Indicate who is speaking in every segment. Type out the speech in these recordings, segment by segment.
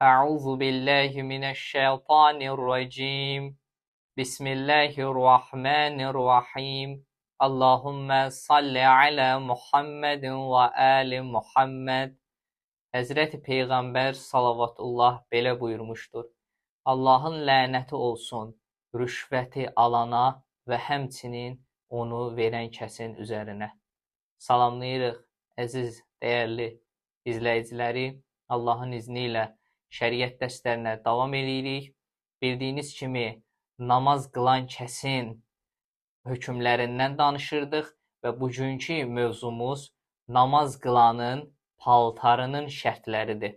Speaker 1: Euzu billahi mineşşeytanirracim. Bismillahirrahmanirrahim. Allahummə salli alə Muhammedin və ali Muhammed. Həzrəti Peyğəmbər salavatullah belə buyurmuşdur. Allahın lənəti olsun rüşvəti alana və həmçinin onu verən kəsin üzərinə. Salamlayırıq əziz, dəyərli izləyiciləri. Allahın izni ilə şəriət dərslərinə davam edirik. Bildiyiniz kimi namaz qılan kəsin hökmlərindən danışırdıq və bugünkü mövzumuz namaz qılanın paltarının şərtləridir.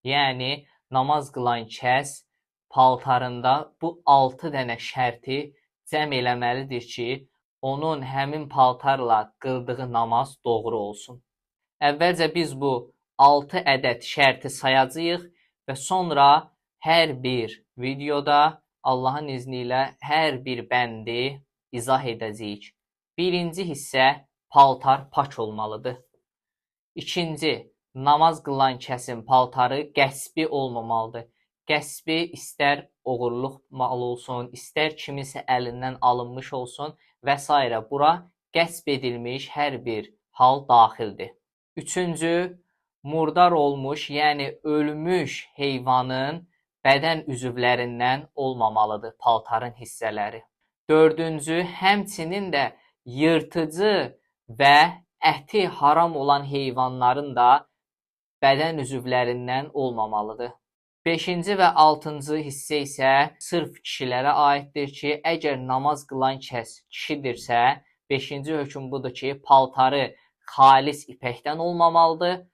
Speaker 1: Yəni, namaz qılan kəs paltarında bu 6 dənə şərti cəm eləməlidir ki, onun həmin paltarla qıldığı namaz doğru olsun. Əvvəlcə biz bu 6 ədəd şərti sayacağıq və sonra hər bir videoda Allahın izni ilə hər bir bəndi izah edəcəyik. Birinci hissə paltar pak olmalıdır. İkinci, namaz qılan kəsin paltarı qəsbi olmamalıdır. Qəsbi istər oğurluq mal olsun, istər kiminsə əlindən alınmış olsun və s. Bura qəsb edilmiş hər bir hal daxildir. Üçüncü, murdar olmuş, yəni ölmüş heyvanın bədən üzvlərindən olmamalıdır paltarın hissələri. Dördüncü, həmçinin də yırtıcı və əti haram olan heyvanların da bədən üzvlərindən olmamalıdır. Beşinci və altıncı hissə isə sırf kişilərə aiddir ki, əgər namaz qılan kəs kişidirsə, beşinci hökm budur ki, paltarı xalis ipəkdən olmamalıdır.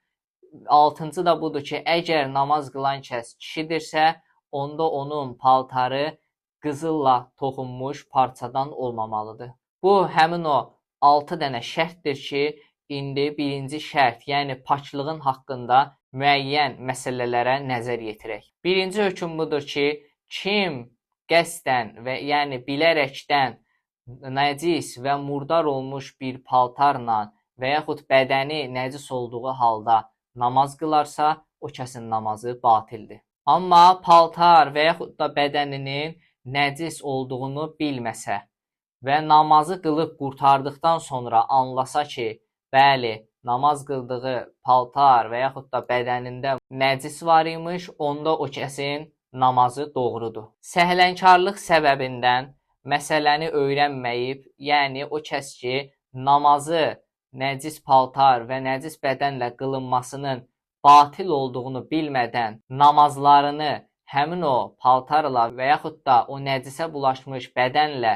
Speaker 1: Altıncı da budur ki, əgər namaz qılan kəs kişidirsə, onda onun paltarı qızılla toxunmuş parçadan olmamalıdır. Bu, həmin o 6 dənə şərtdir ki, indi birinci şərt, yəni paklığın haqqında müəyyən məsələlərə nəzər yetirək. Birinci hökm budur ki, kim qəsdən və yəni bilərəkdən nəcis və murdar olmuş bir paltarla və yaxud bədəni nəcis olduğu halda namaz qılarsa, o kəsin namazı batildir. Amma paltar və yaxud da bədəninin nəcis olduğunu bilməsə və namazı qılıb qurtardıqdan sonra anlasa ki, bəli, namaz qıldığı paltar və yaxud da bədənində nəcis var imiş, onda o kəsin namazı doğrudur. Səhlənkarlıq səbəbindən məsələni öyrənməyib, yəni o kəs ki, namazı nəcis paltar və nəcis bədənlə qılınmasının batil olduğunu bilmədən namazlarını həmin o paltarla və yaxud da o nəcisə bulaşmış bədənlə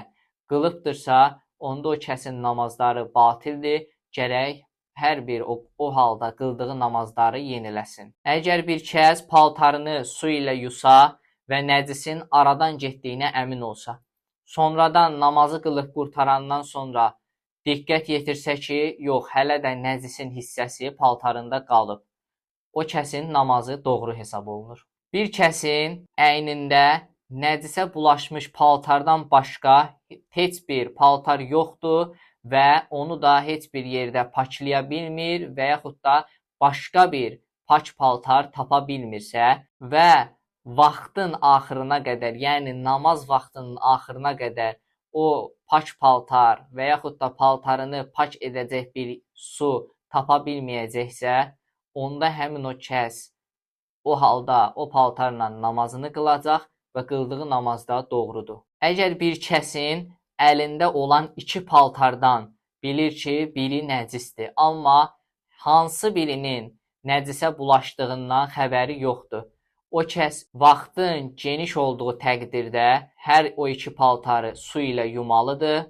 Speaker 1: qılıbdırsa, onda o kəsin namazları batildir, gərək hər bir o halda qıldığı namazları yeniləsin. Əgər bir kəs paltarını su ilə yusa və nəcisin aradan getdiyinə əmin olsa, sonradan namazı qılıb qurtarandan sonra diqqət yetirsə ki, yox, hələ də nəcisin hissəsi paltarında qalıb. O kəsin namazı doğru hesab olunur. Bir kəsin əynində nəcisə bulaşmış paltardan başqa heç bir paltar yoxdur və onu da heç bir yerdə paklaya bilmir və yaxud da başqa bir pak paltar tapa bilmirsə və vaxtın axırına qədər, yəni namaz vaxtının axırına qədər o pak paltar və yaxud da paltarını pak edəcək bir su tapa bilməyəcəksə, onda həmin o kəs o halda o paltarla namazını qılacaq və qıldığı namaz da doğrudur. Əgər bir kəsin əlində olan 2 paltardan bilir ki, biri nəcisdir, amma hansı birinin nəcisə bulaşdığından xəbəri yoxdur. O kəs vaxtın geniş olduğu təqdirdə hər o 2 paltarı su ilə yumalıdır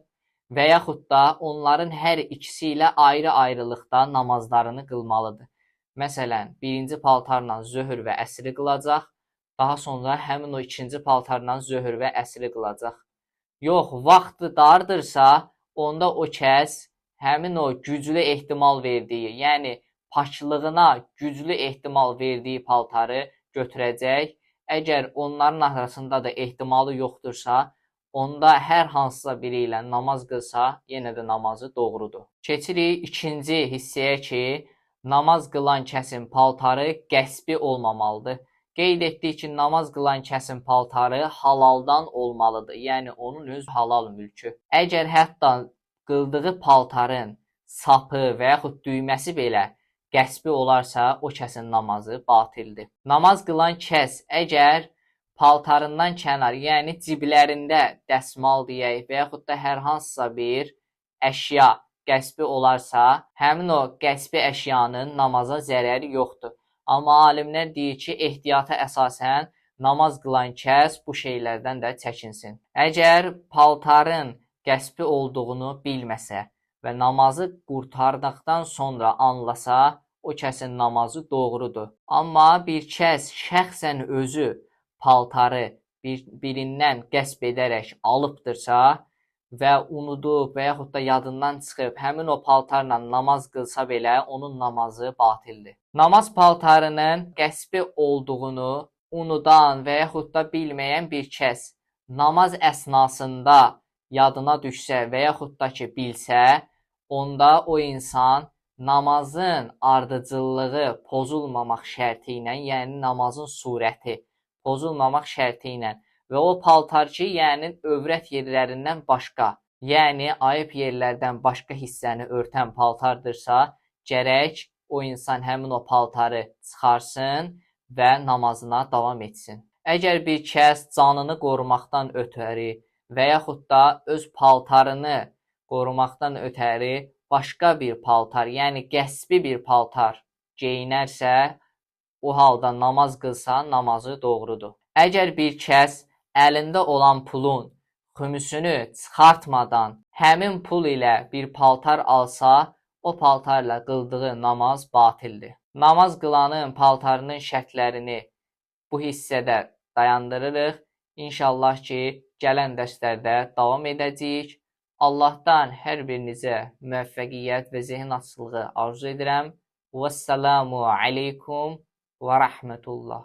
Speaker 1: və yaxud da onların hər ikisi ilə ayrı-ayrılıqda namazlarını qılmalıdır. Məsələn, birinci paltarla zöhr və əsri qılacaq, daha sonra həmin o ikinci paltarla zöhr və əsri qılacaq. Yox, vaxtı dardırsa, onda o kəs həmin o güclü ehtimal verdiyi, yəni paklığına güclü ehtimal verdiyi paltarı götürəcək. Əgər onların arasında da ehtimalı yoxdursa, onda hər hansısa biri ilə namaz qılsa, yenə də namazı doğrudur. Keçirik ikinci hissəyə ki, namaz qılan kəsin paltarı qəsbi olmamalıdır. Qeyd etdik ki, namaz qılan kəsin paltarı halaldan olmalıdır. Yəni, onun öz halal mülkü. Əgər hətta qıldığı paltarın sapı və yaxud düyməsi belə qəsbi olarsa, o kəsin namazı batildir. Namaz qılan kəs əgər paltarından kənar, yəni ciblərində dəsmal deyək və yaxud da hər hansısa bir əşya qəsbi olarsa, həmin o qəsbi əşyanın namaza zərəri yoxdur. Amma alimlər deyir ki, ehtiyata əsasən namaz qılan kəs bu şeylərdən də çəkinsin. Əgər paltarın qəsbi olduğunu bilməsə və namazı qurtardıqdan sonra anlasa, o kəsin namazı doğrudur. Amma bir kəs şəxsən özü paltarı birindən qəsb edərək alıbdırsa və unudub və yaxud da yadından çıxıb həmin o paltarla namaz qılsa belə onun namazı batildir. Namaz paltarının qəsbi olduğunu unudan və yaxud da bilməyən bir kəs namaz əsnasında yadına düşsə və yaxud da ki bilsə, onda o insan namazın ardıcıllığı pozulmamaq şərti ilə, yəni namazın surəti pozulmamaq şərti ilə və o paltar ki, yəni övrət yerlərindən başqa, yəni ayıb yerlərdən başqa hissəni örtən paltardırsa, gərək o insan həmin o paltarı çıxarsın və namazına davam etsin. Əgər bir kəs canını qorumaqdan ötəri və yaxud da öz paltarını qorumaqdan ötəri başqa bir paltar, yəni qəsbi bir paltar geyinərsə, o halda namaz qılsa, namazı doğrudur. Əgər bir kəs əlində olan pulun xümüsünü çıxartmadan həmin pul ilə bir paltar alsa, o paltarla qıldığı namaz batildir. Namaz qılanın paltarının şərtlərini bu hissədə dayandırırıq. İnşallah ki, gələn dərslərdə davam edəcəyik. Allahdan hər birinizə müvəffəqiyyət və zehin açılığı arzu edirəm. Vəssalamu aleykum və rəhmətullah.